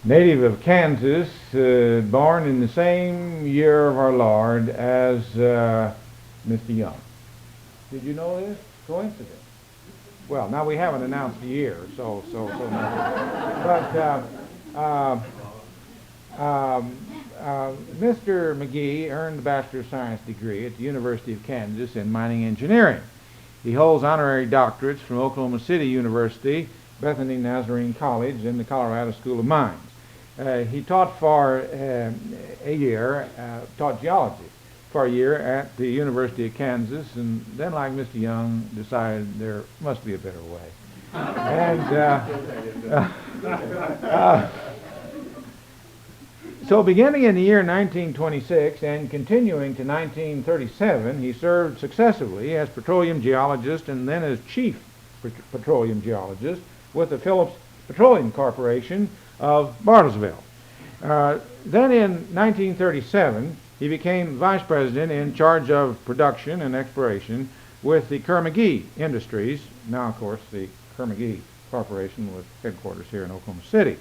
native of Kansas, born in the same year of our Lord as Mr. Young. Did you know this? Coincidence. Well, now we haven't announced the year, so. But Mr. McGee earned a Bachelor of Science degree at the University of Kansas in mining engineering. He holds honorary doctorates from Oklahoma City University, Bethany Nazarene College, and the Colorado School of Mines. He taught for a year, taught geology for a year at the University of Kansas, and then, like Mr. Young, decided there must be a better way. So beginning in the year 1926 and continuing to 1937, he served successively as petroleum geologist and then as chief petroleum geologist with the Phillips Petroleum Corporation of Bartlesville. Then in 1937, he became vice president in charge of production and exploration with the Kerr-McGee Industries, now of course the Kerr-McGee Corporation with headquarters here in Oklahoma City.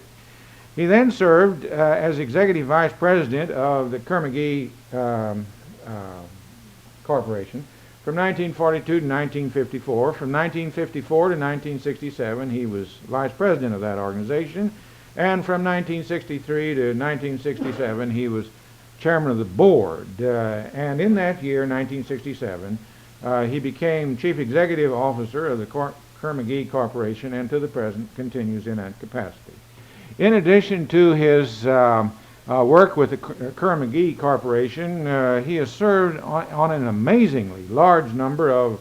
He then served as executive vice president of the Kerr-McGee Corporation from 1942 to 1954. From 1954 to 1967, he was vice president of that organization. And from 1963 to 1967, he was chairman of the board. And in that year, 1967, he became chief executive officer of the Kerr-McGee Corporation and to the present continues in that capacity. In addition to his work with the Kerr-McGee Corporation, he has served on an amazingly large number of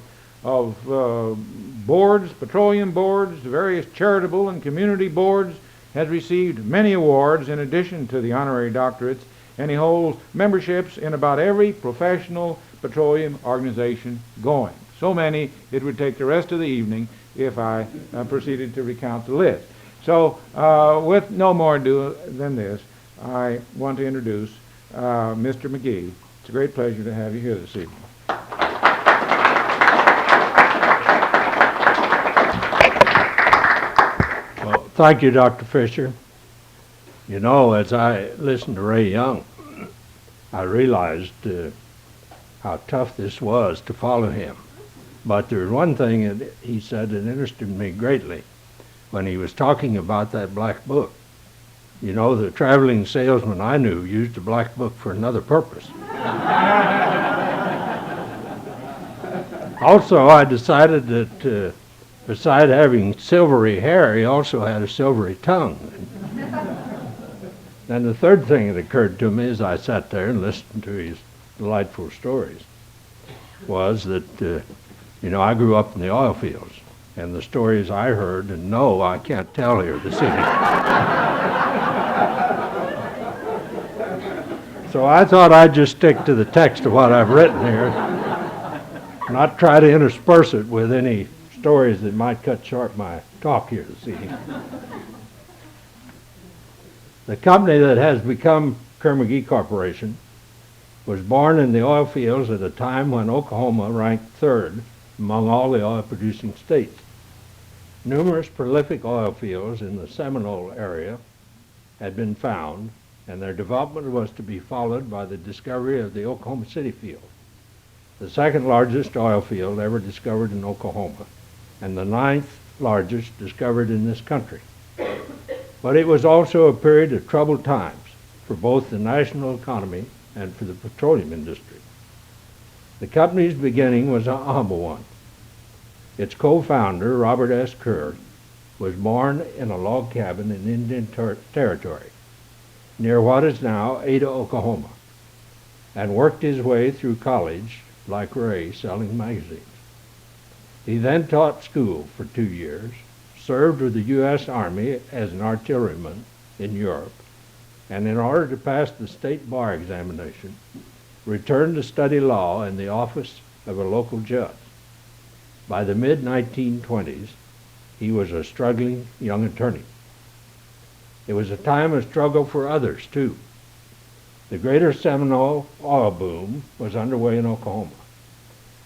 boards, petroleum boards, various charitable and community boards, has received many awards in addition to the honorary doctorates, and he holds memberships in about every professional petroleum organization going. So many, it would take the rest of the evening if I proceeded to recount the list. So, with no more ado than this, I want to introduce Mr. McGee. It's a great pleasure to have you here this evening. Well, thank you, Dr. Fisher. You know, as I listened to Ray Young, I realized how tough this was to follow him. But there's one thing that he said that interested me greatly when he was talking about that black book. You know, the traveling salesman I knew used the black book for another purpose. Also, I decided that beside having silvery hair, he also had a silvery tongue. Then the third thing that occurred to me as I sat there and listened to his delightful stories was that, you know, I grew up in the oil fields, and the stories I heard and know I can't tell here this evening. So I thought I'd just stick to the text of what I've written here, not try to intersperse it with any stories that might cut short my talk here this evening. The company that has become Kerr-McGee Corporation was born in the oil fields at a time when Oklahoma ranked third among all the oil-producing states. Numerous prolific oil fields in the Seminole area had been found, and their development was to be followed by the discovery of the Oklahoma City field, the second largest oil field ever discovered in Oklahoma, and the ninth largest discovered in this country. But it was also a period of troubled times for both the national economy and for the petroleum industry. The company's beginning was a humble one. Its co-founder, Robert S. Kerr, was born in a log cabin in Indian Territory, near what is now Ada, Oklahoma, and worked his way through college, like Ray, selling magazines. He then taught school for 2 years, served with the U.S. Army as an artilleryman in Europe, and in order to pass the state bar examination, returned to study law in the office of a local judge. By the mid-1920s, he was a struggling young attorney. It was a time of struggle for others, too. The Greater Seminole oil boom was underway in Oklahoma,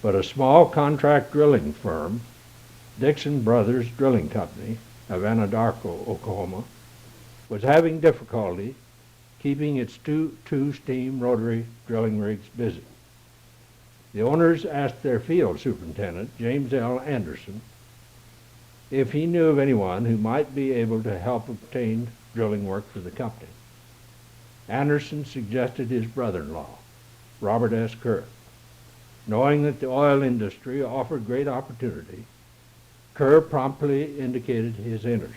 but a small contract drilling firm, Dixon Brothers Drilling Company of Anadarko, Oklahoma, was having difficulty keeping its two steam rotary drilling rigs busy. The owners asked their field superintendent, James L. Anderson, if he knew of anyone who might be able to help obtain drilling work for the company. Anderson suggested his brother-in-law, Robert S. Kerr. Knowing that the oil industry offered great opportunity, Kerr promptly indicated his interest.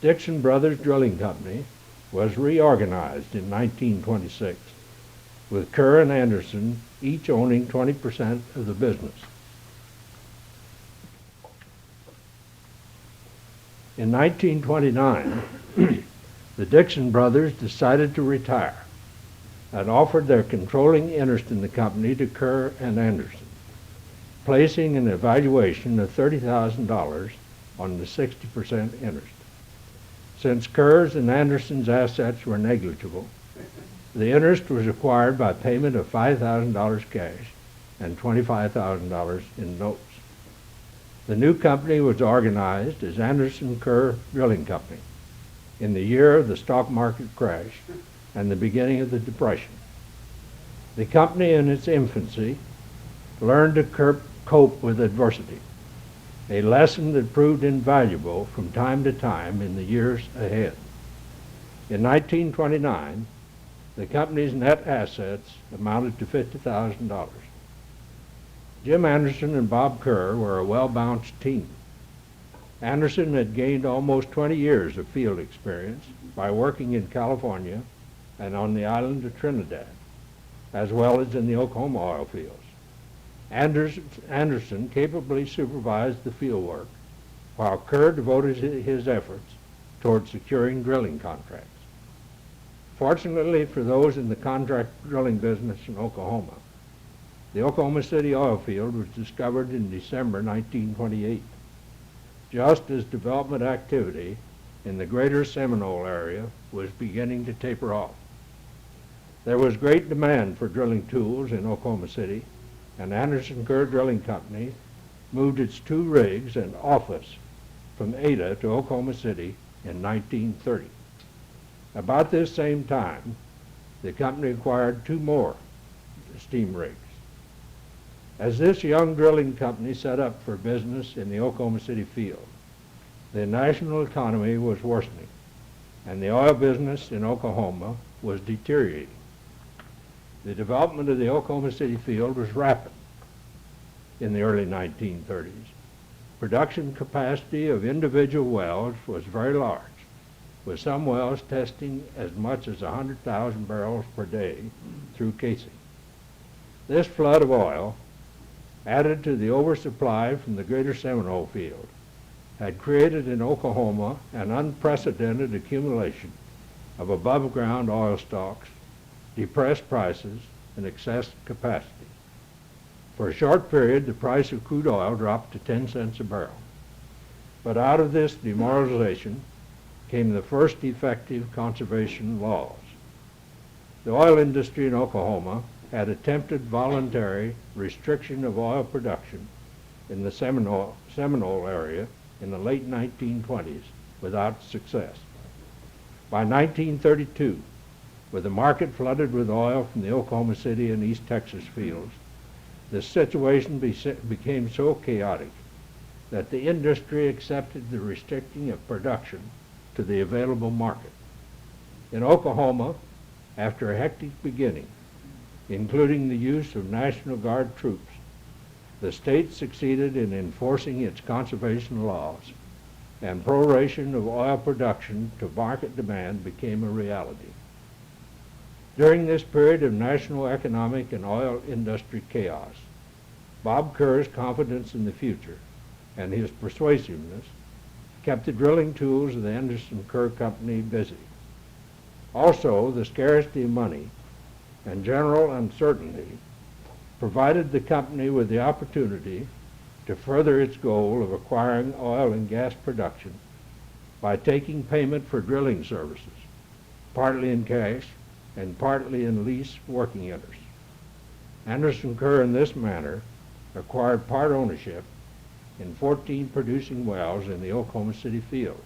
Dixon Brothers Drilling Company was reorganized in 1926, with Kerr and Anderson each owning 20% of the business. In 1929, the Dixon brothers decided to retire and offered their controlling interest in the company to Kerr and Anderson, placing an evaluation of $30,000 on the 60% interest. Since Kerr's and Anderson's assets were negligible, the interest was acquired by payment of $5,000 cash and $25,000 in notes. The new company was organized as Anderson Kerr Drilling Company in the year of the stock market crash and the beginning of the Depression. The company in its infancy learned to cope with adversity, a lesson that proved invaluable from time to time in the years ahead. In 1929, the company's net assets amounted to $50,000. Jim Anderson and Bob Kerr were a well-balanced team. Anderson had gained almost 20 years of field experience by working in California and on the island of Trinidad, as well as in the Oklahoma oil fields. Anderson capably supervised the field work, while Kerr devoted his efforts toward securing drilling contracts. Fortunately for those in the contract drilling business in Oklahoma, the Oklahoma City oil field was discovered in December 1928, just as development activity in the greater Seminole area was beginning to taper off. There was great demand for drilling tools in Oklahoma City, and Anderson Kerr Drilling Company moved its 2 rigs and office from Ada to Oklahoma City in 1930. About this same time, the company acquired 2 more steam rigs. As this young drilling company set up for business in the Oklahoma City field, the national economy was worsening, and the oil business in Oklahoma was deteriorating. The development of the Oklahoma City field was rapid in the early 1930s. Production capacity of individual wells was very large, with some wells testing as much as 100,000 barrels per day through casing. This flood of oil, added to the oversupply from the greater Seminole field, had created in Oklahoma an unprecedented accumulation of above-ground oil stocks, depressed prices, and excess capacity. For a short period, the price of crude oil dropped to 10 cents a barrel. But out of this demoralization came the first effective conservation laws. The oil industry in Oklahoma had attempted voluntary restriction of oil production in the Seminole area in the late 1920s without success. By 1932, with the market flooded with oil from the Oklahoma City and East Texas fields, the situation became so chaotic that the industry accepted the restricting of production to the available market. In Oklahoma, after a hectic beginning, including the use of National Guard troops, the state succeeded in enforcing its conservation laws, and proration of oil production to market demand became a reality. During this period of national economic and oil industry chaos, Bob Kerr's confidence in the future and his persuasiveness kept the drilling tools of the Anderson Kerr Company busy. Also, the scarcity of money and general uncertainty provided the company with the opportunity to further its goal of acquiring oil and gas production by taking payment for drilling services, partly in cash and partly in lease working interest. Anderson Kerr in this manner acquired part ownership in 14 producing wells in the Oklahoma City field.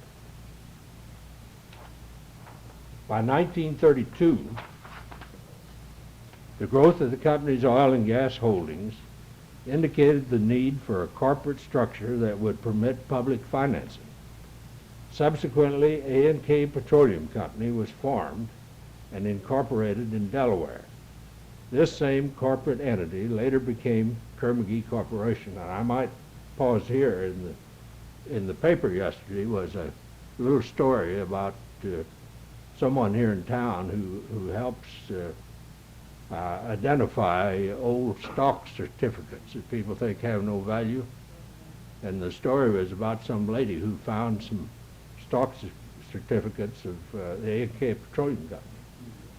By 1932, the growth of the company's oil and gas holdings indicated the need for a corporate structure that would permit public financing. Subsequently, A&K Petroleum Company was formed and incorporated in Delaware. This same corporate entity later became Kerr-McGee Corporation. And I might pause here. In the paper yesterday was a little story about someone here in town who helps identify old stock certificates that people think have no value. And the story was about some lady who found some stock certificates of the A&K Petroleum Company.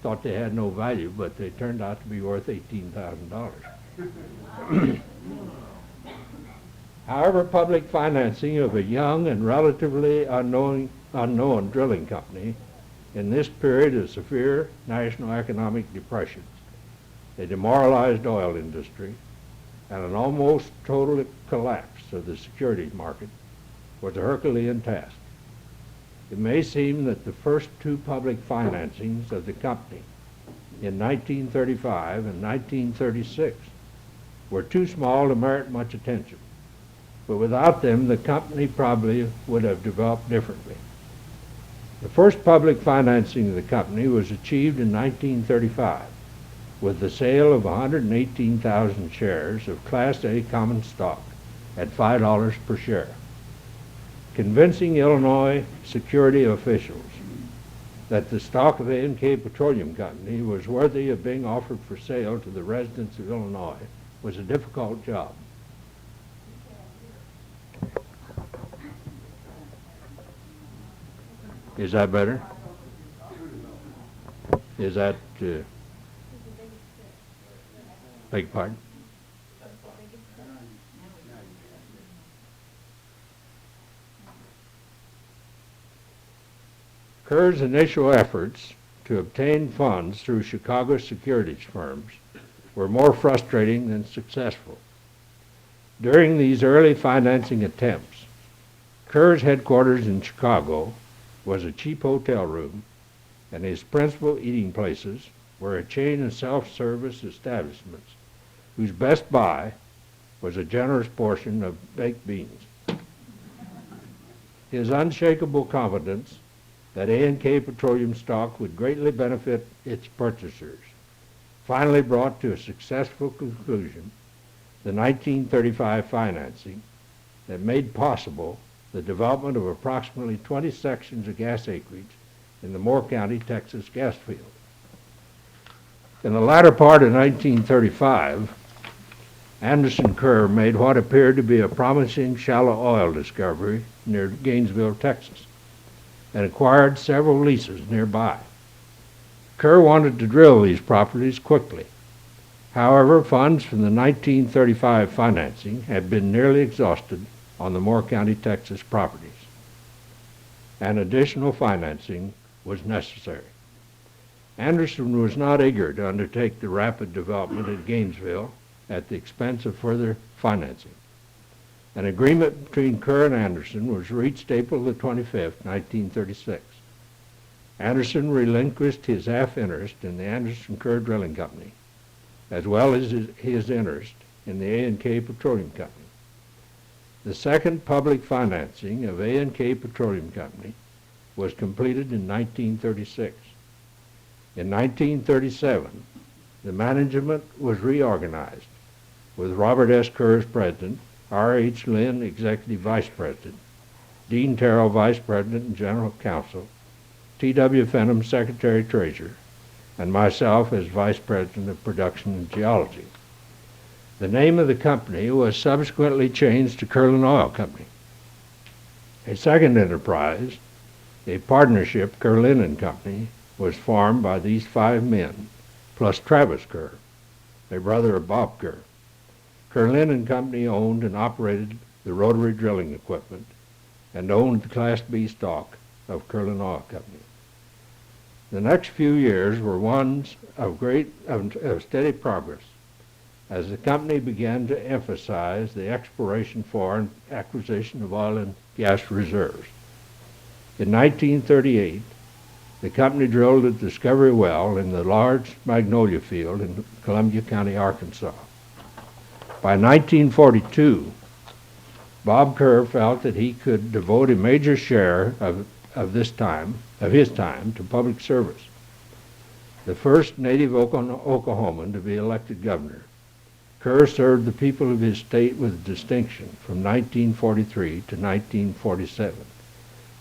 Thought they had no value, but they turned out to be worth $18,000. However, public financing of a young and relatively unknown drilling company in this period of severe national economic depression, a demoralized oil industry, and an almost total collapse of the securities market was a Herculean task. It may seem that the first two public financings of the company in 1935 and 1936 were too small to merit much attention, but without them the company probably would have developed differently. The first public financing of the company was achieved in 1935 with the sale of 118,000 shares of Class A common stock at $5 per share, convincing Illinois security officials that the stock of A&K Petroleum Company was worthy of being offered for sale to the residents of Illinois was a difficult job. Is that better? Is that, beg pardon? Kerr's initial efforts to obtain funds through Chicago securities firms were more frustrating than successful. During these early financing attempts, Kerr's headquarters in Chicago was a cheap hotel room, and his principal eating places were a chain of self-service establishments whose best buy was a generous portion of baked beans. His unshakable confidence that A&K Petroleum stock would greatly benefit its purchasers finally brought to a successful conclusion the 1935 financing that made possible the development of approximately 20 sections of gas acreage in the Moore County, Texas gas field. In the latter part of 1935, Anderson Kerr made what appeared to be a promising shallow oil discovery near Gainesville, Texas, and acquired several leases nearby. Kerr wanted to drill these properties quickly. However, funds from the 1935 financing had been nearly exhausted on the Moore County, Texas properties, and additional financing was necessary. Anderson was not eager to undertake the rapid development at Gainesville at the expense of further financing. An agreement between Kerr and Anderson was reached April the 25th, 1936. Anderson relinquished his half interest in the Anderson Kerr Drilling Company, as well as his interest in the A&K Petroleum Company. The second public financing of A&K Petroleum Company was completed in 1936. In 1937, the management was reorganized, with Robert S. Kerr as president, R.H. Lynn executive vice president, Dean Terrell vice president and general counsel, T.W. Fenham secretary treasurer, and myself as vice president of production and geology. The name of the company was subsequently changed to Kerlin Oil Company. A second enterprise, a partnership, Kerlin and Company, was formed by these 5 men, plus Travis Kerr, a brother of Bob Kerr. Kerlin and Company owned and operated the rotary drilling equipment and owned the Class B stock of Kerlin Oil Company. The next few years were ones of steady progress as the company began to emphasize the exploration for and acquisition of oil and gas reserves. In 1938, The company drilled a discovery well in the large Magnolia Field in Columbia County, Arkansas. By 1942, Bob Kerr felt that he could devote a major share of his time to public service. The first native Oklahoman to be elected governor, Kerr served the people of his state with distinction from 1943 to 1947,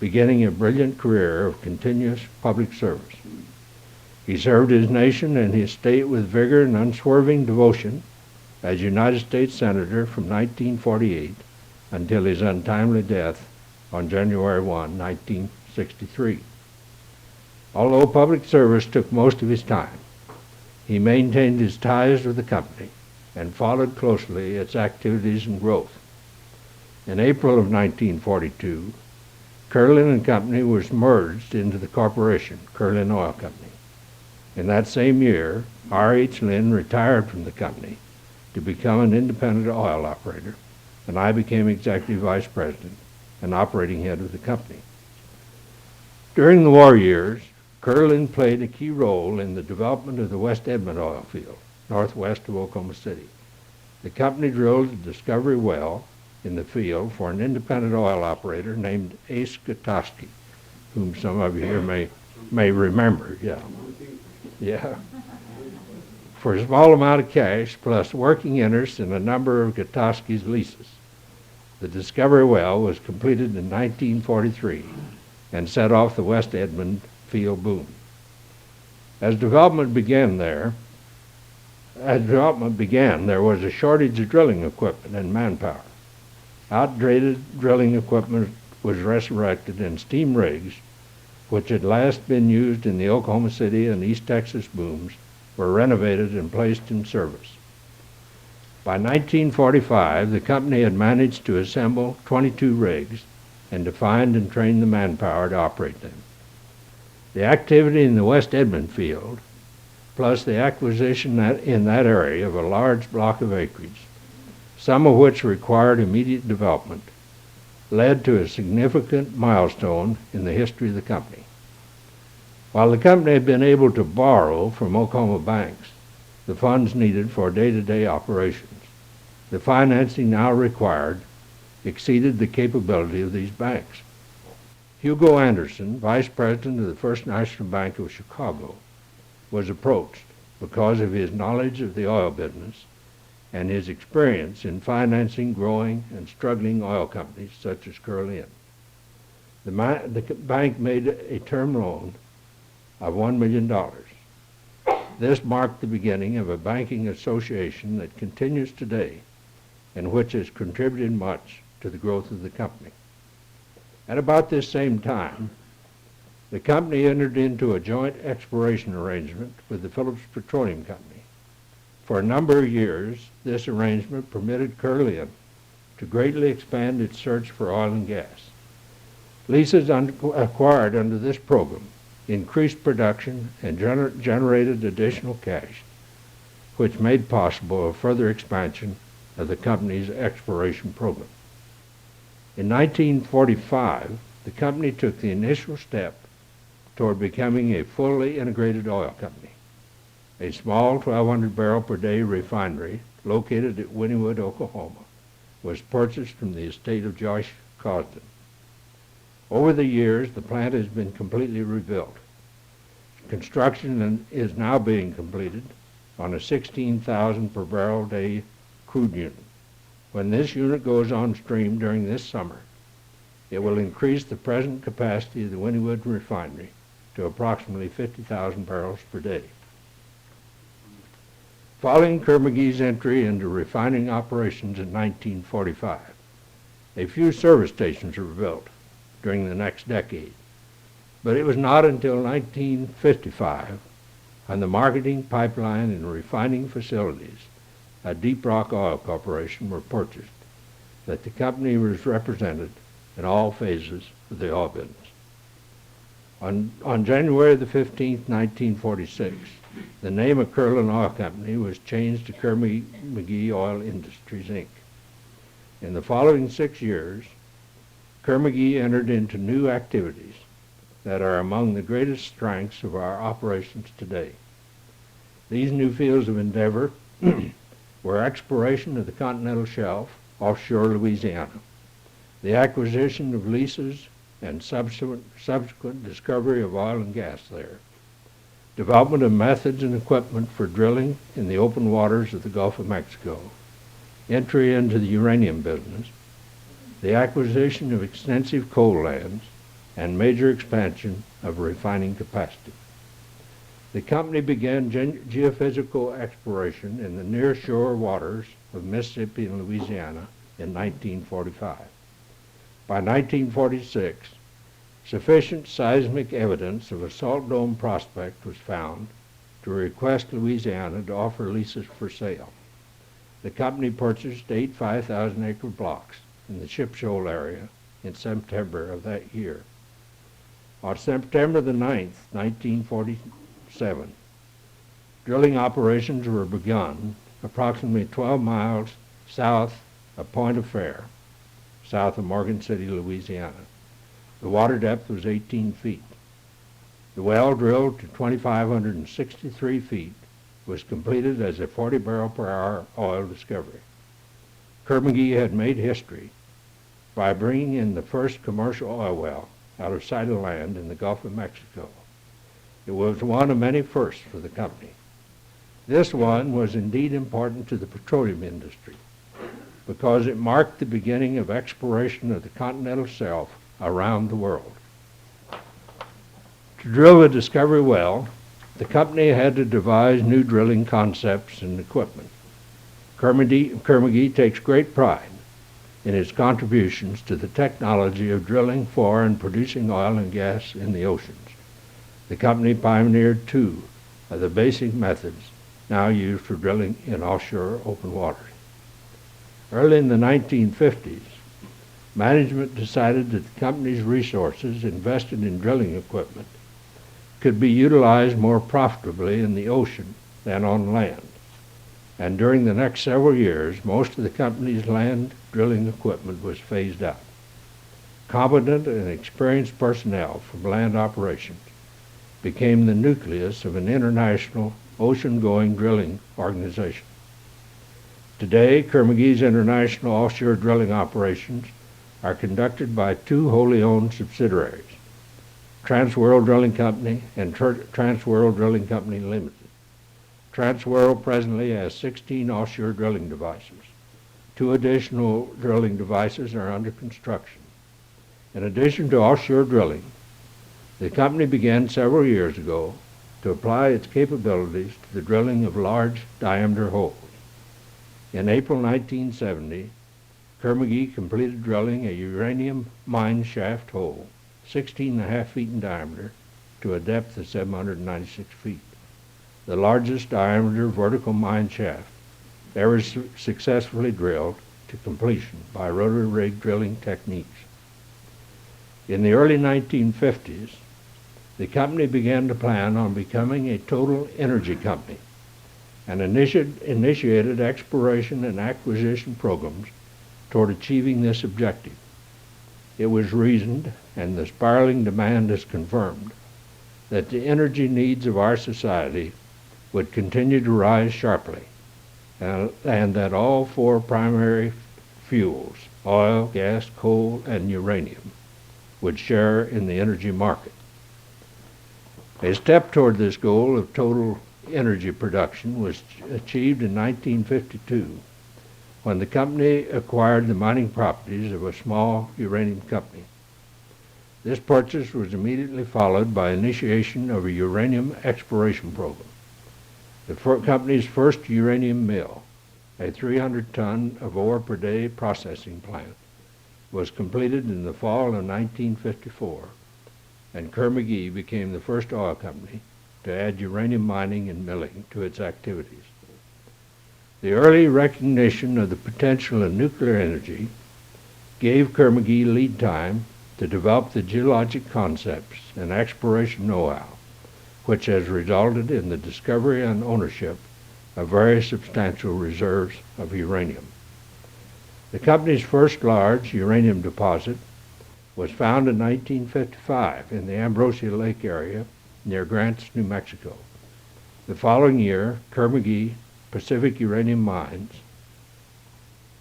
beginning a brilliant career of continuous public service. He served his nation and his state with vigor and unswerving devotion as United States Senator from 1948 until his untimely death on January 1, 1963. Although public service took most of his time, he maintained his ties with the company and followed closely its activities and growth. In April of 1942, Kerr-Lynn and Company was merged into the corporation, Kerr-Lynn Oil Company. In that same year, R.H. Lynn retired from the company to become an independent oil operator, and I became executive vice president and operating head of the company. During the war years, Kerr-Lynn played a key role in the development of the West Edmond oil field, northwest of Oklahoma City. The company drilled a discovery well in the field for an independent oil operator named Ace Gutowski, whom some of you here may remember. Yeah. For a small amount of cash plus working interest in a number of Gutowski's leases. The discovery well was completed in 1943 and set off the West Edmond field boom. As development began, there was a shortage of drilling equipment and manpower. Outdated drilling equipment was resurrected, and steam rigs, which had last been used in the Oklahoma City and East Texas booms, were renovated and placed in service. By 1945, the company had managed to assemble 22 rigs and to find and train the manpower to operate them. The activity in the West Edmond field, plus the acquisition in that area of a large block of acreage, some of which required immediate development, led to a significant milestone in the history of the company. While the company had been able to borrow from Oklahoma banks the funds needed for day-to-day operations, the financing now required exceeded the capability of these banks. Hugo Anderson, vice president of the First National Bank of Chicago, was approached because of his knowledge of the oil business and his experience in financing growing and struggling oil companies such as Kerr-Lynn. The bank made a term loan of $1 million. This marked the beginning of a banking association that continues today and which has contributed much to the growth of the company. At about this same time, the company entered into a joint exploration arrangement with the Phillips Petroleum Company. For a number of years, this arrangement permitted Kerr-Lynn to greatly expand its search for oil and gas. Leases acquired under this program increased production and generated additional cash, which made possible a further expansion of the company's exploration program. In 1945, the company took the initial step toward becoming a fully integrated oil company. A small 1,200 barrel per day refinery located at Wynnewood, Oklahoma, was purchased from the estate of Josh Cosden. Over the years, the plant has been completely rebuilt. Construction is now being completed on a 16,000 per barrel day crude unit. When this unit goes on stream during this summer, it will increase the present capacity of the Wynnewood refinery to approximately 50,000 barrels per day. Following Kerr-McGee's entry into refining operations in 1945, a few service stations were built during the next decade. But it was not until 1955, when the marketing, pipeline, and refining facilities at Deep Rock Oil Corporation were purchased, that the company was represented in all phases of the oil business. On January the 15th, 1946, the name of Kerr-Lynn Oil Company was changed to Kerr-McGee Oil Industries, Inc. In the following 6 years, Kerr-McGee entered into new activities, that are among the greatest strengths of our operations today. These new fields of endeavor were exploration of the continental shelf offshore Louisiana, the acquisition of leases and subsequent discovery of oil and gas there, development of methods and equipment for drilling in the open waters of the Gulf of Mexico, entry into the uranium business, the acquisition of extensive coal lands, and major expansion of refining capacity. The company began geophysical exploration in the near-shore waters of Mississippi and Louisiana in 1945. By 1946, sufficient seismic evidence of a salt dome prospect was found to request Louisiana to offer leases for sale. The company purchased 8 5,000-acre blocks in the Ship Shoal area in September of that year. On September the 9th, 1947, drilling operations were begun approximately 12 miles south of Point of Fair, south of Morgan City, Louisiana. The water depth was 18 feet. The well, drilled to 2,563 feet, was completed as a 40-barrel-per-hour oil discovery. Kerr-McGee had made history by bringing in the first commercial oil well out of sight of land in the Gulf of Mexico. It was one of many firsts for the company. This one was indeed important to the petroleum industry because it marked the beginning of exploration of the continental shelf around the world. To drill a discovery well, the company had to devise new drilling concepts and equipment. Kerr-McGee takes great pride in its contributions to the technology of drilling for and producing oil and gas in the oceans. The company pioneered 2 of the basic methods now used for drilling in offshore open waters. Early in the 1950s, management decided that the company's resources invested in drilling equipment could be utilized more profitably in the ocean than on land. And during the next several years, most of the company's land drilling equipment was phased out. Competent and experienced personnel from land operations became the nucleus of an international ocean-going drilling organization. Today, Kerr-McGee's international offshore drilling operations are conducted by 2 wholly owned subsidiaries, Trans-World Drilling Company and Trans-World Drilling Company Limited. Trans-World presently has 16 offshore drilling devices. 2 additional drilling devices are under construction. In addition to offshore drilling, the company began several years ago to apply its capabilities to the drilling of large diameter holes. In April 1970, Kerr-McGee completed drilling a uranium mine shaft hole, 16.5 feet in diameter, to a depth of 796 feet, the largest diameter vertical mine shaft ever successfully drilled to completion by rotary rig drilling techniques. In the early 1950s, the company began to plan on becoming a total energy company and initiated exploration and acquisition programs toward achieving this objective. It was reasoned, and the spiraling demand is confirmed, that the energy needs of our society would continue to rise sharply, and that all 4 primary fuels, oil, gas, coal, and uranium, would share in the energy market. A step toward this goal of total energy production was achieved in 1952 when the company acquired the mining properties of a small uranium company. This purchase was immediately followed by initiation of a uranium exploration program. The company's first uranium mill, a 300-ton of ore per day processing plant, was completed in the fall of 1954, and Kerr-McGee became the first oil company to add uranium mining and milling to its activities. The early recognition of the potential of nuclear energy gave Kerr-McGee lead time to develop the geologic concepts and exploration know-how, which has resulted in the discovery and ownership of very substantial reserves of uranium. The company's first large uranium deposit was found in 1955 in the Ambrosia Lake area near Grants, New Mexico. The following year, Kerr-McGee, Pacific Uranium Mines,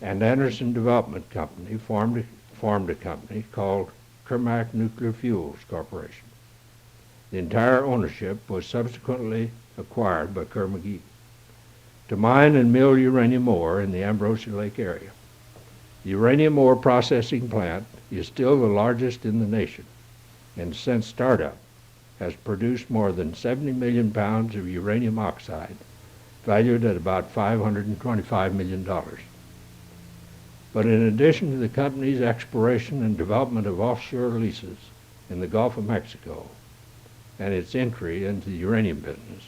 and Anderson Development Company formed a company called Kerr-McGee Nuclear Fuels Corporation. The entire ownership was subsequently acquired by Kerr-McGee to mine and mill uranium ore in the Ambrosia Lake area. The uranium ore processing plant is still the largest in the nation, and since startup has produced more than 70 million pounds of uranium oxide, valued at about $525 million. But in addition to the company's exploration and development of offshore leases in the Gulf of Mexico and its entry into the uranium business,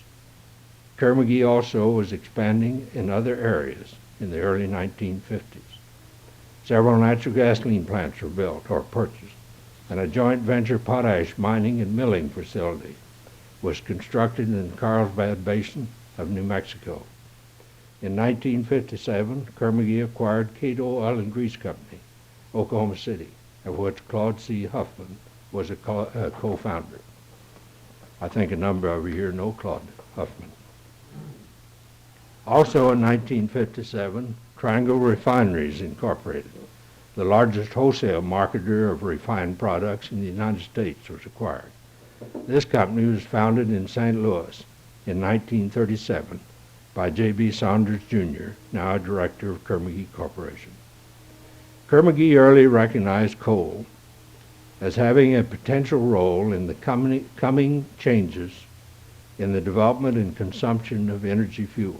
Kerr-McGee also was expanding in other areas in the early 1950s. Several natural gasoline plants were built or purchased, and a joint venture potash mining and milling facility was constructed in the Carlsbad Basin of New Mexico. In 1957, Kerr-McGee acquired Cato Oil and Grease Company, Oklahoma City, of which Claude C. Huffman was a co-founder. I think a number of you here know Claude Huffman. Also in 1957, Triangle Refineries Incorporated, the largest wholesale marketer of refined products in the United States, was acquired. This company was founded in St. Louis in 1937 by J.B. Saunders, Jr., now a director of Kerr-McGee Corporation. Kerr-McGee early recognized coal as having a potential role in the coming changes in the development and consumption of energy fuels.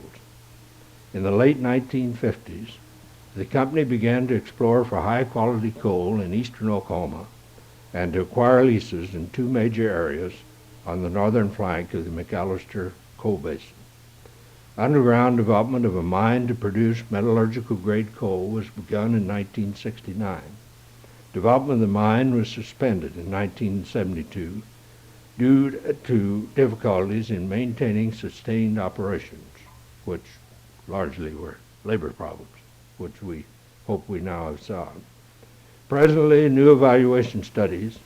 In the late 1950s, the company began to explore for high-quality coal in eastern Oklahoma and to acquire leases in two major areas on the northern flank of the McAllister Coal Basin. Underground development of a mine to produce metallurgical-grade coal was begun in 1969. Development of the mine was suspended in 1972 due to difficulties in maintaining sustained operations, which largely were labor problems, which we hope we now have solved. Presently, new evaluation studies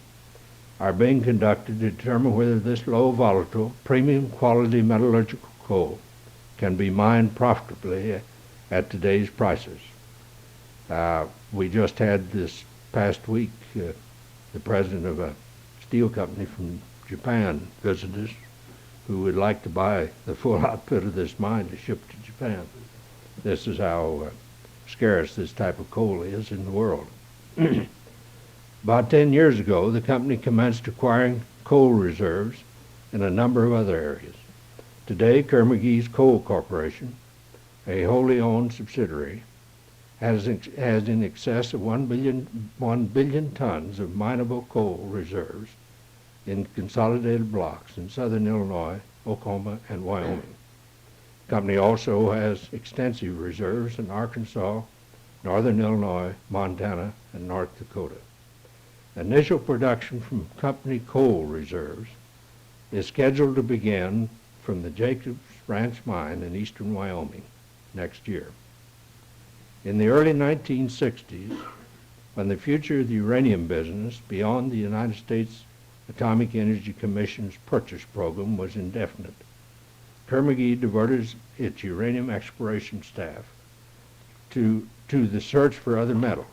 are being conducted to determine whether this low volatile, premium quality metallurgical coal can be mined profitably at today's prices. We just had this past week the president of a steel company from Japan visit us, who would like to buy the full output of this mine to ship to Japan. This is how scarce this type of coal is in the world. About 10 years ago, the company commenced acquiring coal reserves in a number of other areas. Today, Kerr-McGee's Coal Corporation, a wholly owned subsidiary, has in excess of 1 billion tons of mineable coal reserves in consolidated blocks in southern Illinois, Oklahoma, and Wyoming. The company also has extensive reserves in Arkansas, northern Illinois, Montana, and North Dakota. Initial production from company coal reserves is scheduled to begin from the Jacobs Ranch mine in eastern Wyoming next year. In the early 1960s, when the future of the uranium business beyond the United States Atomic Energy Commission's purchase program was indefinite, Kerr-McGee diverted its uranium exploration staff to the search for other metals.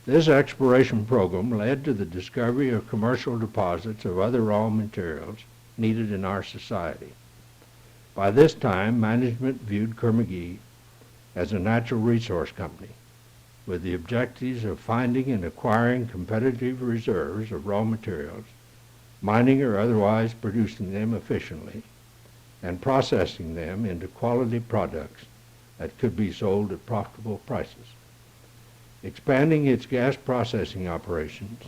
This exploration program led to the discovery of commercial deposits of other raw materials needed in our society. By this time, management viewed Kerr-McGee as a natural resource company with the objectives of finding and acquiring competitive reserves of raw materials, mining or otherwise producing them efficiently, and processing them into quality products that could be sold at profitable prices. Expanding its gas processing operations,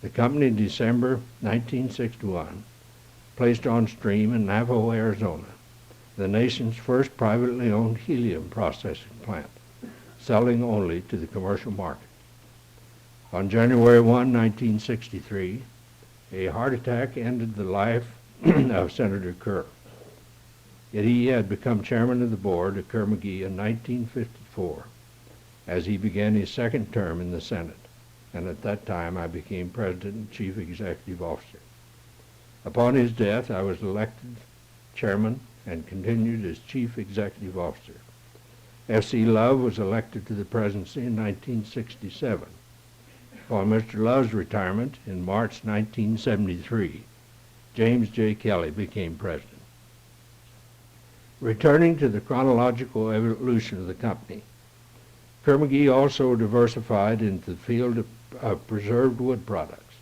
the company in December 1961 placed on stream in Navajo, Arizona, the nation's first privately owned helium processing plant, selling only to the commercial market. On January 1, 1963, a heart attack ended the life of Senator Kerr. Yet he had become chairman of the board of Kerr-McGee in 1954 as he began his second term in the Senate. and at that time I became President and Chief Executive Officer. Upon his death, I was elected Chairman and continued as Chief Executive Officer. F.C. Love was elected to the presidency in 1967. Upon Mr. Love's retirement in March 1973, James J. Kelly became president. Returning to the chronological evolution of the company, Kerr-McGee also diversified into the field of preserved wood products,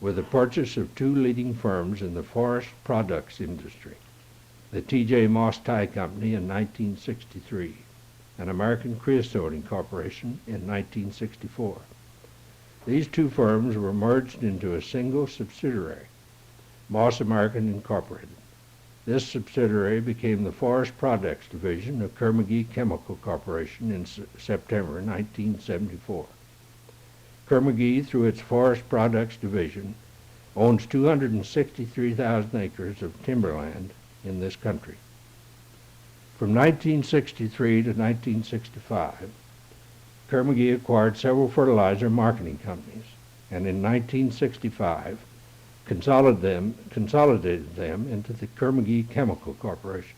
with the purchase of two leading firms in the forest products industry, the T.J. Moss Tie Company in 1963 and American Creosote Incorporation in 1964. These two firms were merged into a single subsidiary, Moss American Incorporated. This subsidiary became the Forest Products Division of Kerr-McGee Chemical Corporation in September 1974. Kerr-McGee, through its Forest Products Division, owns 263,000 acres of timberland in this country. From 1963 to 1965, Kerr-McGee acquired several fertilizer marketing companies, and in 1965 consolidated them into the Kerr-McGee Chemical Corporation.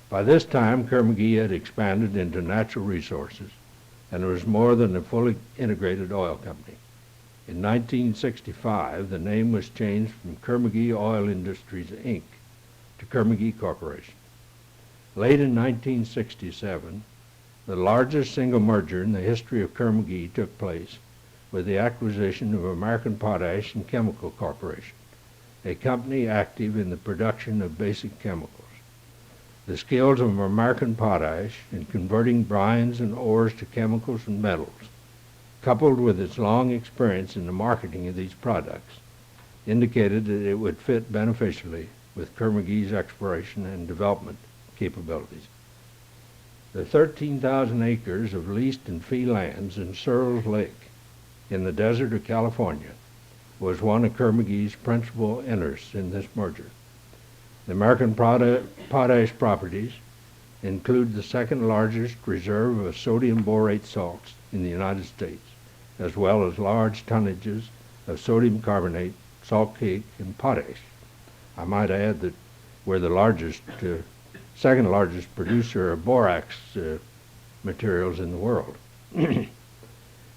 By this time, Kerr-McGee had expanded into natural resources and was more than a fully integrated oil company. In 1965, the name was changed from Kerr-McGee Oil Industries, Inc. to Kerr-McGee Corporation. Late in 1967, the largest single merger in the history of Kerr-McGee took place with the acquisition of American Potash and Chemical Corporation, a company active in the production of basic chemicals. The skills of American Potash in converting brines and ores to chemicals and metals, coupled with its long experience in the marketing of these products, indicated that it would fit beneficially with Kerr-McGee's exploration and development capabilities. The 13,000 acres of leased and fee lands in Searles Lake in the desert of California was one of Kerr-McGee's principal interests in this merger. The American Potash properties include the second largest reserve of sodium borate salts in the United States, as well as large tonnages of sodium carbonate, salt cake, and potash. I might add that we're the second largest producer of borax materials in the world.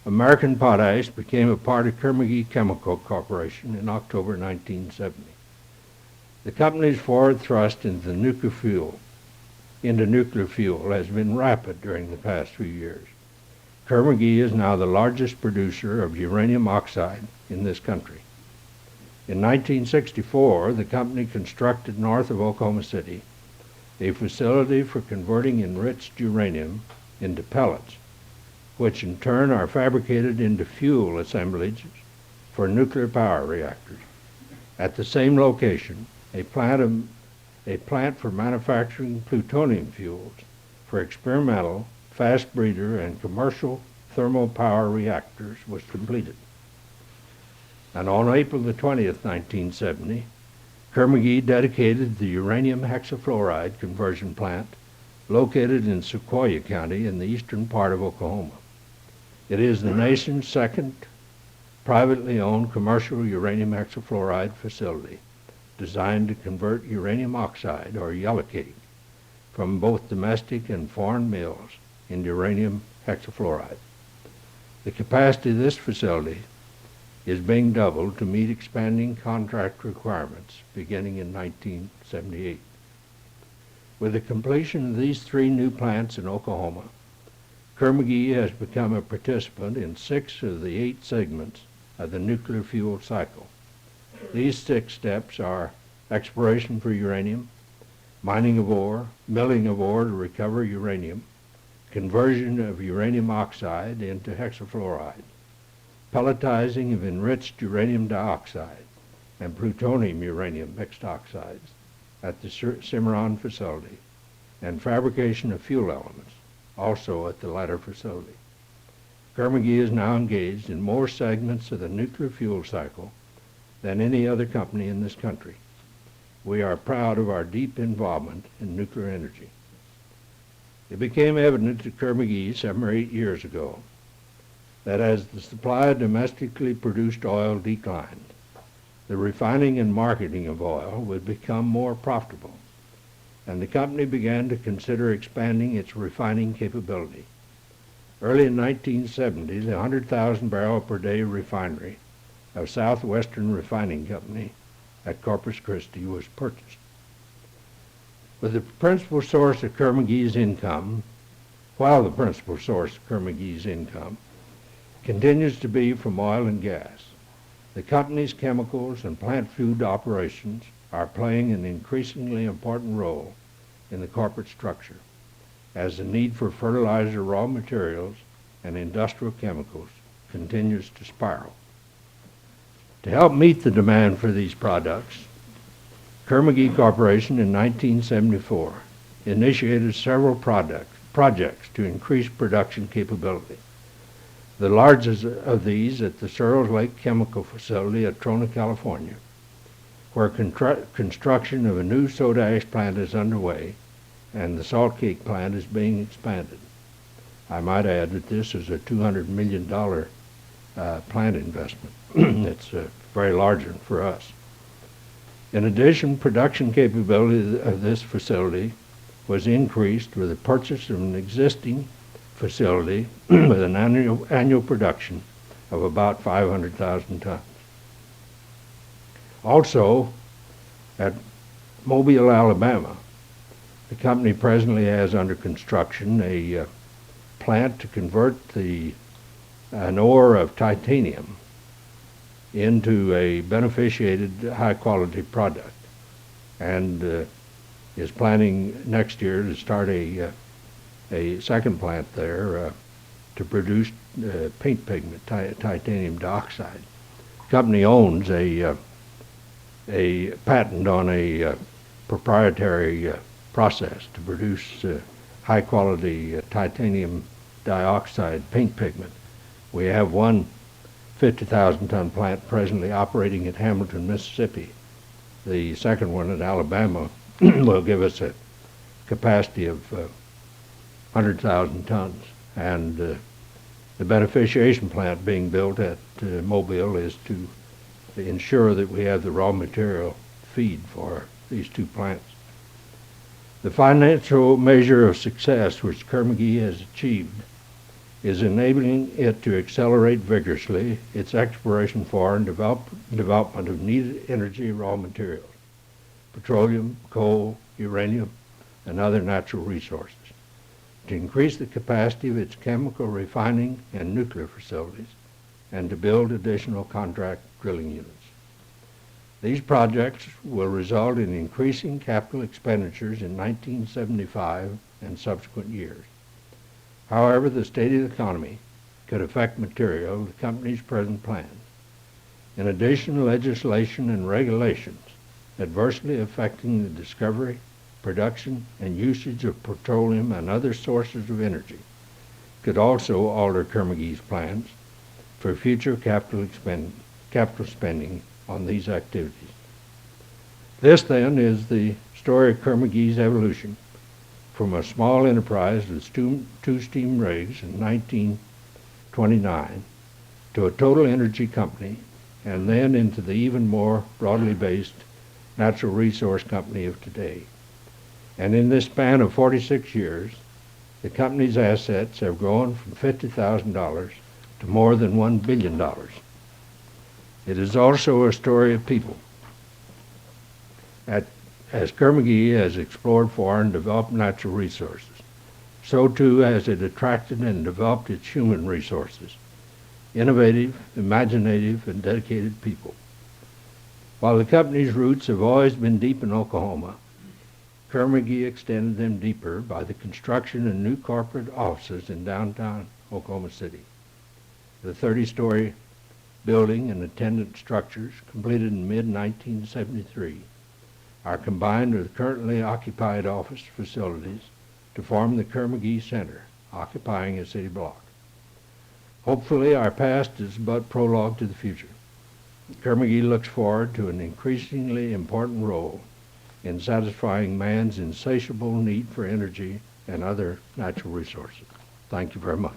American Potash became a part of Kerr-McGee Chemical Corporation in October 1970. The company's forward thrust into nuclear fuel has been rapid during the past few years. Kerr-McGee is now the largest producer of uranium oxide in this country. In 1964, the company constructed north of Oklahoma City a facility for converting enriched uranium into pellets, which in turn are fabricated into fuel assemblages for nuclear power reactors. At the same location, a plant for manufacturing plutonium fuels for experimental, fast breeder, and commercial thermal power reactors was completed. And on April the 20th, 1970, Kerr-McGee dedicated the uranium hexafluoride conversion plant located in Sequoyah County in the eastern part of Oklahoma. It is the nation's second privately owned commercial uranium hexafluoride facility designed to convert uranium oxide, or yellowcake, from both domestic and foreign mills into uranium hexafluoride. The capacity of this facility is being doubled to meet expanding contract requirements beginning in 1978. With the completion of these three new plants in Oklahoma, Kerr-McGee has become a participant in 6 of the 8 segments of the nuclear fuel cycle. These 6 steps are exploration for uranium, mining of ore, milling of ore to recover uranium, conversion of uranium oxide into hexafluoride, pelletizing of enriched uranium dioxide and plutonium-uranium mixed oxides at the Cimarron facility, and fabrication of fuel elements, also at the latter facility. Kerr-McGee is now engaged in more segments of the nuclear fuel cycle than any other company in this country. We are proud of our deep involvement in nuclear energy. It became evident to Kerr-McGee 7 or 8 years ago that as the supply of domestically produced oil declined, the refining and marketing of oil would become more profitable, and the company began to consider expanding its refining capability. Early in 1970, the 100,000 barrel per day refinery of Southwestern Refining Company at Corpus Christi was purchased. With the principal source of Kerr-McGee's income, while the principal source of Kerr-McGee's income continues to be from oil and gas, the company's chemicals and plant food operations are playing an increasingly important role in the corporate structure, as the need for fertilizer raw materials and industrial chemicals continues to spiral. To help meet the demand for these products, Kerr-McGee Corporation in 1974 initiated several projects to increase production capability. The largest of these at the Searles Lake Chemical Facility at Trona, California, where construction of a new soda ash plant is underway and the salt cake plant is being expanded. I might add that this is a $200 million plant investment. It's a very large one for us. In addition, production capability of this facility was increased with the purchase of an existing facility with an annual production of about 500,000 tons. Also, at Mobile, Alabama, the company presently has under construction a plant to convert an ore of titanium into a beneficiated high-quality product, and is planning next year to start a second plant there to produce paint pigment, titanium dioxide. The company owns a patent on a proprietary process to produce high-quality titanium dioxide paint pigment. We have one 50,000-ton plant presently operating at Hamilton, Mississippi. The second one at Alabama will give us a capacity of 100,000 tons. And the beneficiation plant being built at Mobile is to ensure that we have the raw material feed for these two plants. The financial measure of success which Kerr-McGee has achieved is enabling it to accelerate vigorously its exploration for and development of needed energy raw materials, petroleum, coal, uranium, and other natural resources, to increase the capacity of its chemical refining and nuclear facilities, and to build additional contract drilling units. These projects will result in increasing capital expenditures in 1975 and subsequent years. However, the state of the economy could affect material the company's present plans. In addition, legislation and regulations adversely affecting the discovery, production, and usage of petroleum and other sources of energy could also alter Kerr-McGee's plans for future capital spending on these activities. This, then, is the story of Kerr-McGee's evolution from a small enterprise with two steam rigs in 1929 to a total energy company, and then into the even more broadly based natural resource company of today. And in this span of 46 years, the company's assets have grown from $50,000 to more than $1 billion. It is also a story of people. As Kerr-McGee has explored for and developed natural resources, so too has it attracted and developed its human resources, innovative, imaginative, and dedicated people. While the company's roots have always been deep in Oklahoma, Kerr-McGee extended them deeper by the construction of new corporate offices in downtown Oklahoma City. The 30-story building and attendant structures, completed in mid-1973, are combined with currently occupied office facilities to form the Kerr-McGee Center, occupying a city block. Hopefully, our past is but prologue to the future. Kerr-McGee looks forward to an increasingly important role in satisfying man's insatiable need for energy and other natural resources. Thank you very much.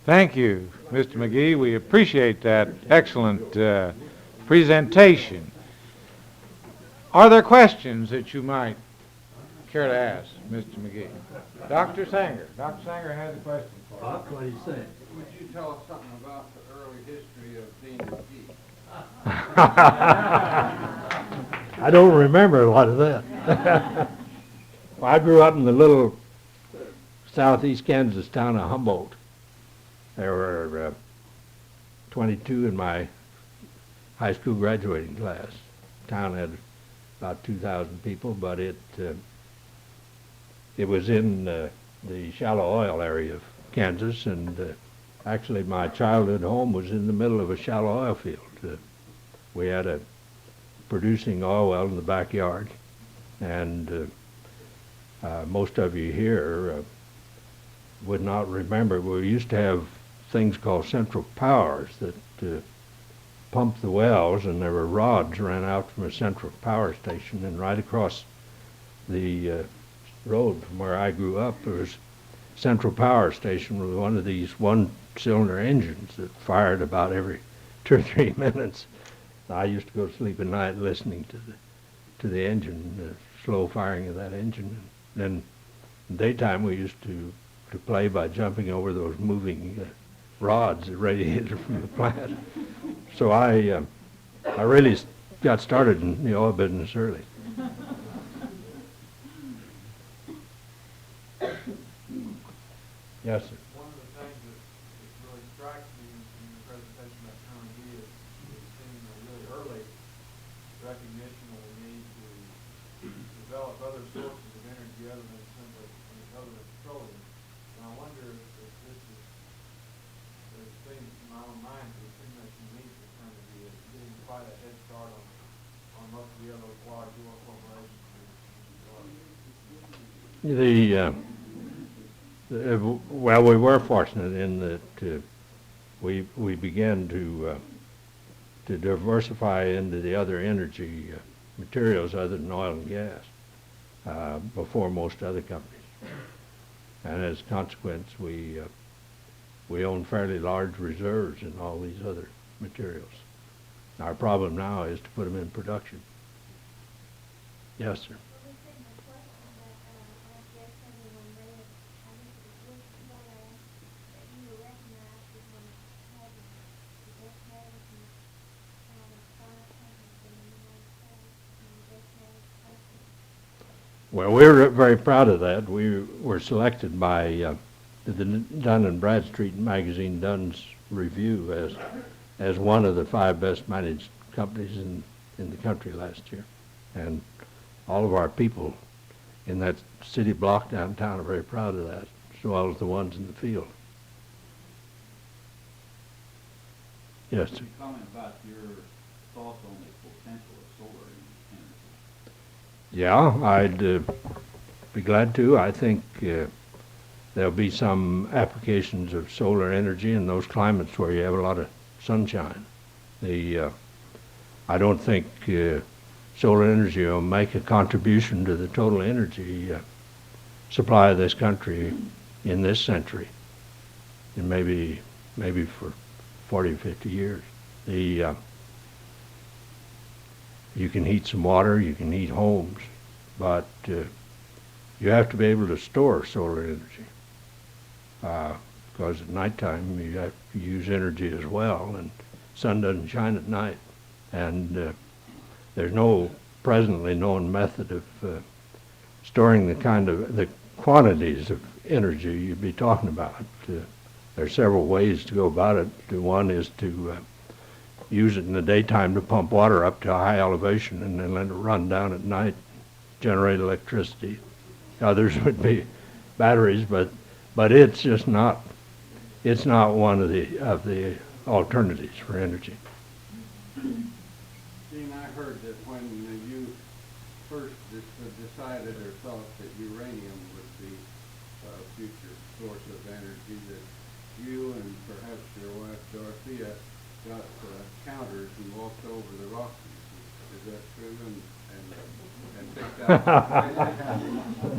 Thank you, Mr. McGee. We appreciate that excellent presentation. Are there questions that you might care to ask, Mr. McGee? Dr. Sanger. Dr. Sanger has a question for you. What do you say? Would you tell us something about the early history of Dean McGee? I don't remember a lot of that. Well, I grew up in the little southeast Kansas town of Humboldt. There were 22 in my high school graduating class. The town had about 2,000 people, but it was in the shallow oil area of Kansas, and actually my childhood home was in the middle of a shallow oil field. We had a producing oil well in the backyard, and most of you here would not remember. We used to have things called central powers that pumped the wells, and there were rods ran out from a central power station, and right across the road from where I grew up there was central power station with one of these one-cylinder engines that fired about every 2 or 3 minutes. I used to go to sleep at night listening to the engine, the slow firing of that engine. And then in daytime we used to play by jumping over those moving rods that radiated from the plant. So I really got started in the oil business early. Yes, sir. One of the things that really strikes me in your presentation about Kerr-McGee is seeing a really early recognition of the need to develop other sources of energy other than petroleum. And I wonder if this is, it seems in my own mind to be pretty much unique for Kerr-McGee. It's getting quite a head start on most of the other large oil corporations. Well, we were fortunate in that we began to diversify into the other energy materials other than oil and gas before most other companies, and as a consequence, we own fairly large reserves in all these other materials. Our problem now is to put them in production. Yes, sir. Well, we're very proud of that. We were selected by the Dun and Bradstreet magazine, Dunn's Review, as one of the 5 best managed companies in the country last year. And all of our people in that city block downtown are very proud of that, as well as the ones in the field. Yes, sir. Comment about your thoughts on the potential of solar energy. Yeah, I'd be glad to. I think there'll be some applications of solar energy in those climates where you have a lot of sunshine. I don't think solar energy will make a contribution to the total energy supply of this country in this century, and maybe for 40 or 50 years. You can heat some water, you can heat homes, but you have to be able to store solar energy because at nighttime you have to use energy as well, and sun doesn't shine at night, and there's no presently known method of storing the quantities of energy you'd be talking about. There are several ways to go about it. One is to use it in the daytime to pump water up to a high elevation and then let it run down at night, generate electricity. Others would be batteries, but it's just not one of the alternatives for energy. Dean, I heard that when you first decided or thought that uranium would be future source of energy that you and perhaps your wife Dorothea got counters and walked over the Rockies. Is that true? And picked out.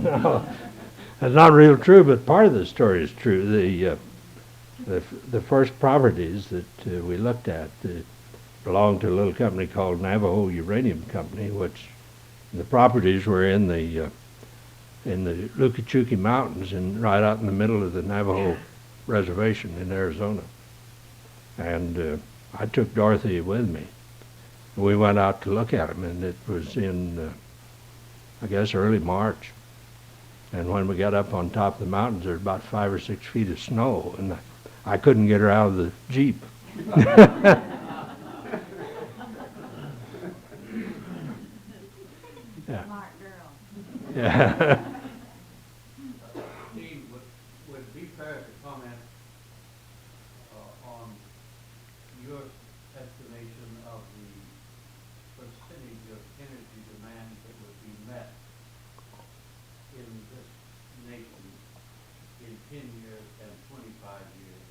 No, that's not real true, but part of the story is true. The first properties that we looked at belonged to a little company called Navajo Uranium Company, which the properties were in the Lukichuki Mountains and right out in the middle of the Navajo reservation in Arizona. And I took Dorothy with me. We went out to look at them, and it was in, I guess, early March. And when we got up on top of the mountains, there was about 5 or 6 feet of snow, and I couldn't get her out of the Jeep. Yeah. Smart girl. Yeah. Dean, would it be fair to comment on your estimation of the percentage of energy demand that would be met in this nation in 10 years and 25 years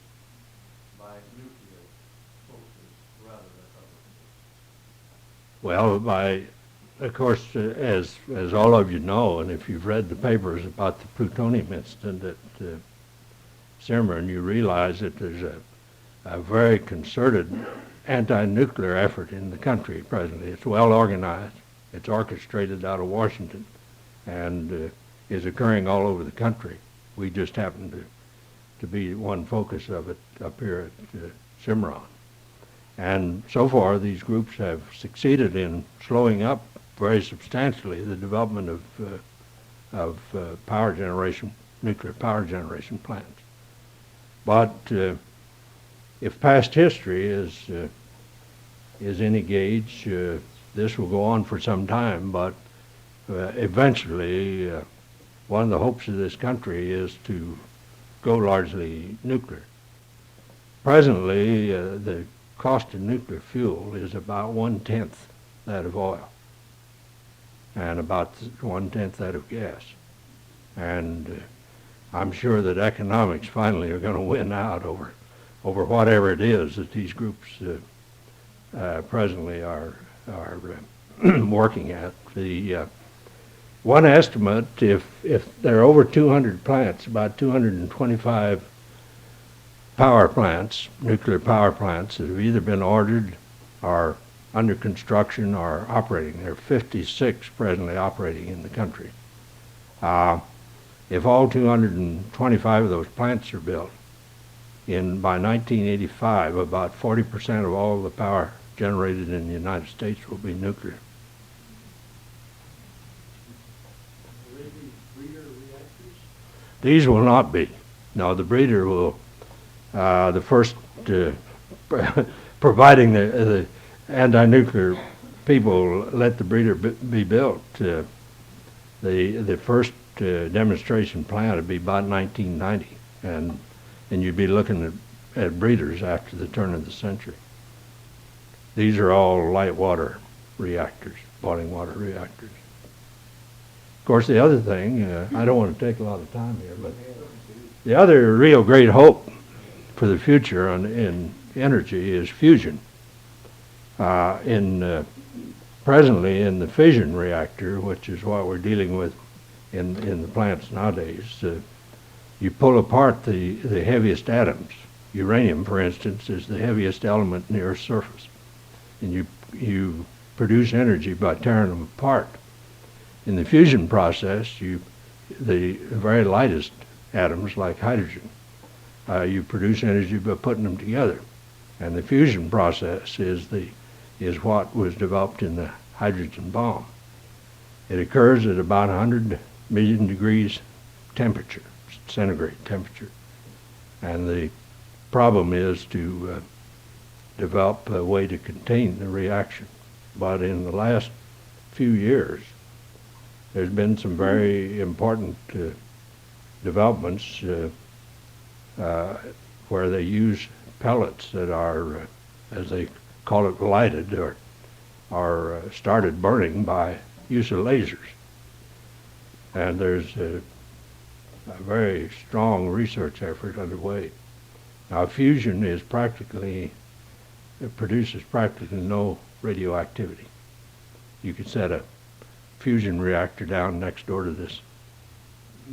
by nuclear sources rather than other sources? Well, of course, as all of you know, and if you've read the papers about the plutonium incident at Cimarron, you realize that there's a very concerted anti-nuclear effort in the country presently. It's well organized. It's orchestrated out of Washington and is occurring all over the country. We just happen to be one focus of it up here at Cimarron. And so far, these groups have succeeded in slowing up very substantially the development of power generation, nuclear power generation plants. But if past history is any gauge, this will go on for some time. But eventually, one of the hopes of this country is to go largely nuclear. Presently, the cost of nuclear fuel is about 1/10 that of oil, and about 1/10 that of gas. And I'm sure that economics finally are going to win out over whatever it is that these groups presently are working at. The one estimate, if there are over 200 plants, about 225 power plants, nuclear power plants, that have either been ordered or under construction or operating. There are 56 presently operating in the country. If all 225 of those plants are built, by 1985, about 40% of all the power generated in the United States will be nuclear. Will they be breeder reactors? These will not be. No, the breeder will, the first, providing the anti-nuclear people let the breeder be built. The first demonstration plant would be about 1990, and you'd be looking at breeders after the turn of the century. These are all light water reactors, boiling water reactors. Of course, the other thing, I don't want to take a lot of time here, but the other real great hope for the future in energy is fusion. Presently in the fission reactor, which is what we're dealing with in the plants nowadays, you pull apart the heaviest atoms. Uranium, for instance, is the heaviest element in the Earth's surface, and you produce energy by tearing them apart. In the fusion process, the very lightest atoms, like hydrogen, you produce energy by putting them together, and the fusion process is what was developed in the hydrogen bomb. It occurs at about 100 million degrees temperature, centigrade temperature, and the problem is to develop a way to contain the reaction. But in the last few years, there's been some very important developments where they use pellets that are, as they call it, lighted or started burning by use of lasers. And there's a very strong research effort underway. Now, fusion is it produces practically no radioactivity. You could set a fusion reactor down next door to this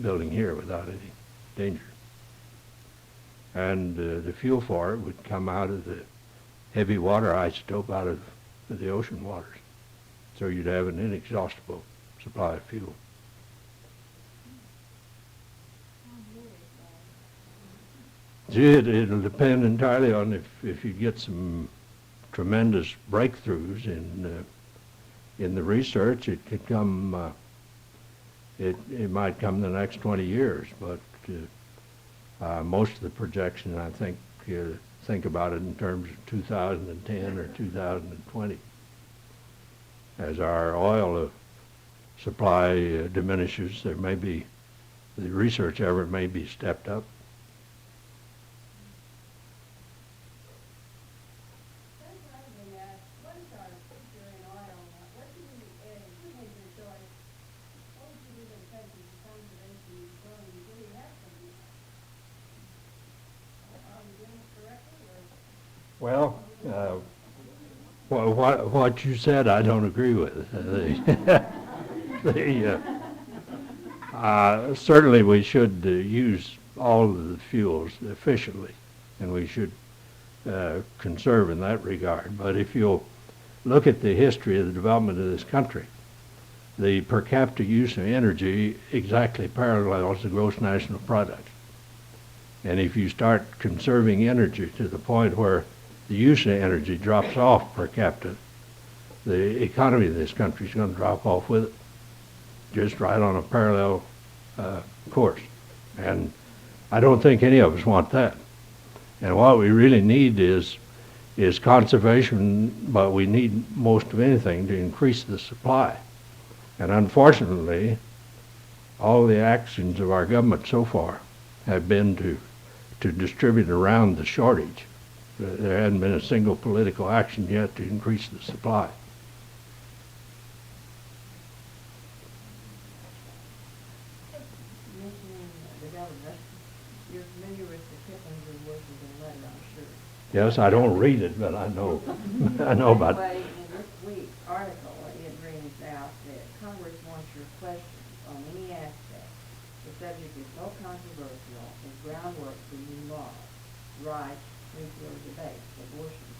building here without any danger. And the fuel for it would come out of the heavy water isotope out of the ocean waters. So you'd have an inexhaustible supply of fuel. It'll depend entirely on if you get some tremendous breakthroughs in the research. It could come. It might come in the next 20 years, but most of the projections, I think about it in terms of 2010 or 2020. As our oil supply diminishes, the research effort may be stepped up. Well, what you said, I don't agree with. Certainly, we should use all of the fuels efficiently, and we should conserve in that regard. But if you'll look at the history of the development of this country, the per capita use of energy exactly parallels the gross national product. And if you start conserving energy to the point where the use of energy drops off per capita, the economy of this country is going to drop off with it, just right on a parallel course. And I don't think any of us want that. And what we really need is conservation, but we need most of anything to increase the supply. And unfortunately, all the actions of our government so far have been to distribute around the shortage. There hasn't been a single political action yet to increase the supply. Mentioning the government, you're familiar with the Kipling's and Washington letter, I'm sure. Yes, I don't read it, but I know I know about it. Anyway, in this week's article, it brings out that Congress wants your questions on any aspect. The subject is so controversial as groundwork for new laws, rights, nuclear debate, abortion.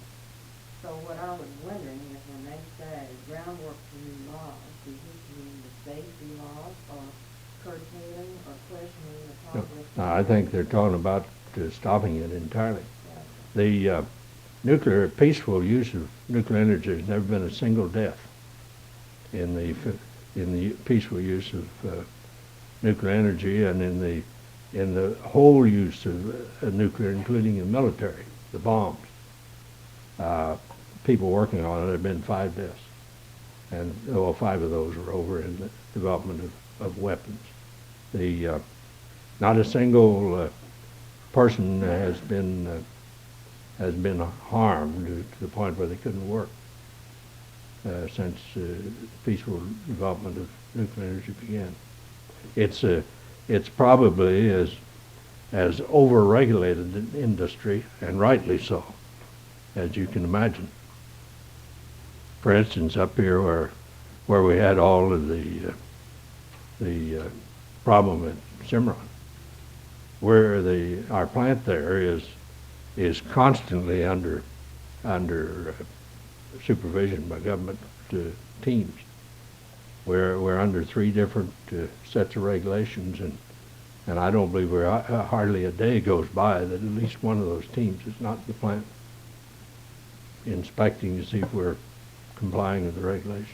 So what I was wondering is when they say groundwork for new laws, does this mean the safety laws or curtailing or questioning the progress? No, I think they're talking about stopping it entirely. The peaceful use of nuclear energy has never been a single death in the peaceful use of nuclear energy, and in the whole use of nuclear, including the military, the bombs. People working on it, there have been 5 deaths. And 5 of those were over in the development of weapons. Not a single person has been harmed to the point where they couldn't work since the peaceful development of nuclear energy began. It's probably as over-regulated an industry, and rightly so, as you can imagine. For instance, up here where we had all of the problem at Cimarron, where our plant there is constantly under supervision by government teams. We're under 3 different sets of regulations, and I don't believe hardly a day goes by that at least one of those teams is not in the plant inspecting to see if we're complying with the regulations.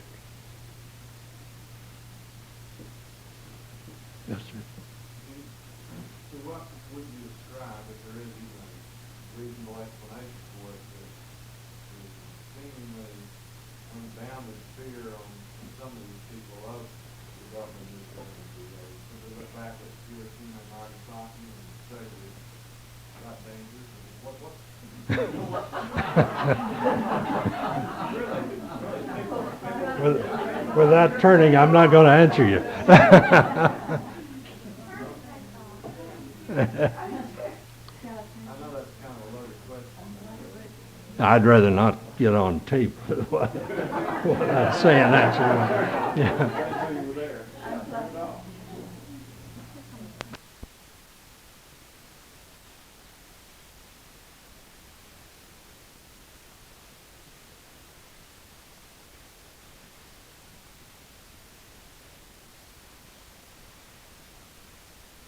Yes, sir. So what would you describe, if there is even a reasonable explanation for it, that is seemingly unbounded fear on some of these people of the government of nuclear energy? They look back at Hiroshima and Nagasaki and say that it's got dangers, and what With that turning, I'm not going to answer you. know that's kind of a loaded question. I'd rather not get on tape what I'm saying, actually. Yeah.